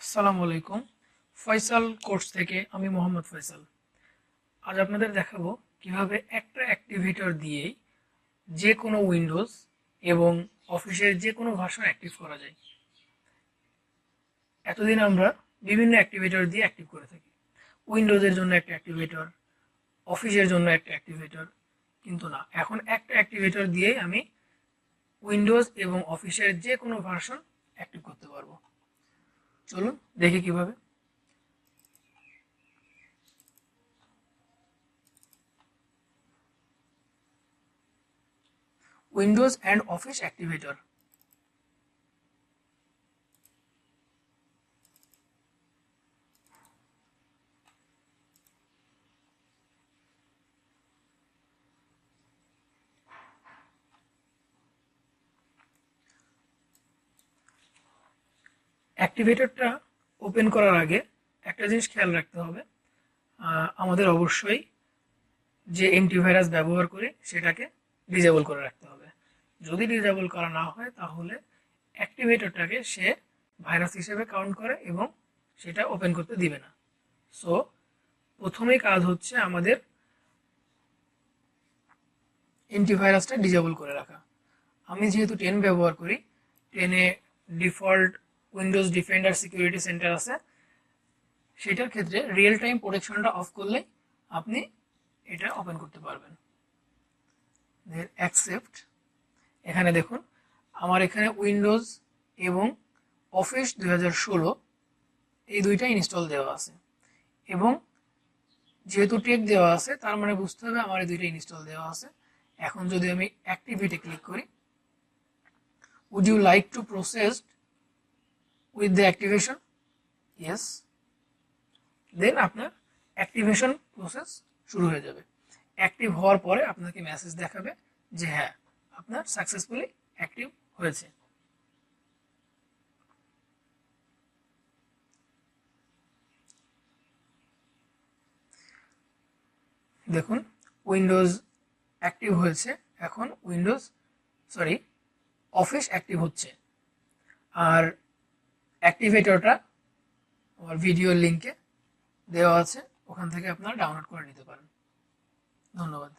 আসসালামু আলাইকুম। ফয়সাল কোর্স থেকে আমি মোহাম্মদ ফয়সাল। আজ আপনাদের দেখাবো কিভাবে একটা অ্যাক্টিভেটর দিয়েই যে কোনো উইন্ডোজ এবং অফিসের যে কোনো ভার্সন অ্যাক্টিভ করা যায়। এতদিন আমরা বিভিন্ন অ্যাক্টিভেটর দিয়ে অ্যাক্টিভ করে থাকি। উইন্ডোজের জন্য একটা অ্যাক্টিভেটর, অফিসের জন্য একটা অ্যাক্টিভেটর, কিন্তু না, এখন একটা অ্যাক্টিভেটর দিয়েই আমি উইন্ডোজ এবং অফিসের যে কোনো ভার্সন অ্যাক্টিভ করতে পারবো। চলুন দেখি কিভাবে। Windows and Office activator. অ্যাক্টিভেটরটা ওপেন করার আগে একটা জিনিস খেয়াল রাখতে হবে, আমাদের অবশ্যই যে অ্যান্টিভাইরাস ব্যবহার করি সেটাকে ডিজেবল করে রাখতে হবে। যদি ডিজেবল করা না হয় তাহলে অ্যাক্টিভেটরটাকে সে ভাইরাস হিসেবে কাউন্ট করে এবং সেটা ওপেন করতে দিবে না। সো প্রথমেই কাজ হচ্ছে আমাদের অ্যান্টিভাইরাসটা ডিজেবল করে রাখা। আমি যেহেতু 10 ব্যবহার করি, 10-এ default Windows Defender security centre আছে, সেটার ক্ষেত্রে রিয়েল টাইম প্রোটেকশনটা অফ করলেই আপনি এটা ওপেন করতে পারবেন। অ্যাকসেপ্ট, এখানে দেখুন আমার এখানে উইন্ডোজ এবং অফিস 2016 এই দুইটা ইনস্টল দেওয়া আছে এবং যেহেতু টেক দেওয়া আছে তার মানে বুঝতে হবে আমার এই দুইটা ইনস্টল দেওয়া আছে। এখন যদি আমি অ্যাক্টিভিটি ক্লিক করি, would you like to process with the activation, yes, then আপনার অ্যাক্টিভেশন প্রসেস শুরু হয়ে যাবে। অ্যাক্টিভ হওয়ার পরে আপনাকে মেসেজ দেখাবে যে হ্যাঁ, আপনার সাকসেসফুলি অ্যাক্টিভ হয়েছে। দেখুন উইন্ডোজ অ্যাক্টিভ হয়েছে, এখন অফিস অ্যাক্টিভ হচ্ছে। আর অ্যাক্টিভেটরটা আমার ভিডিওর লিঙ্কে দেওয়া আছে, ওখান থেকে আপনারা ডাউনলোড করে নিতে পারেন। ধন্যবাদ।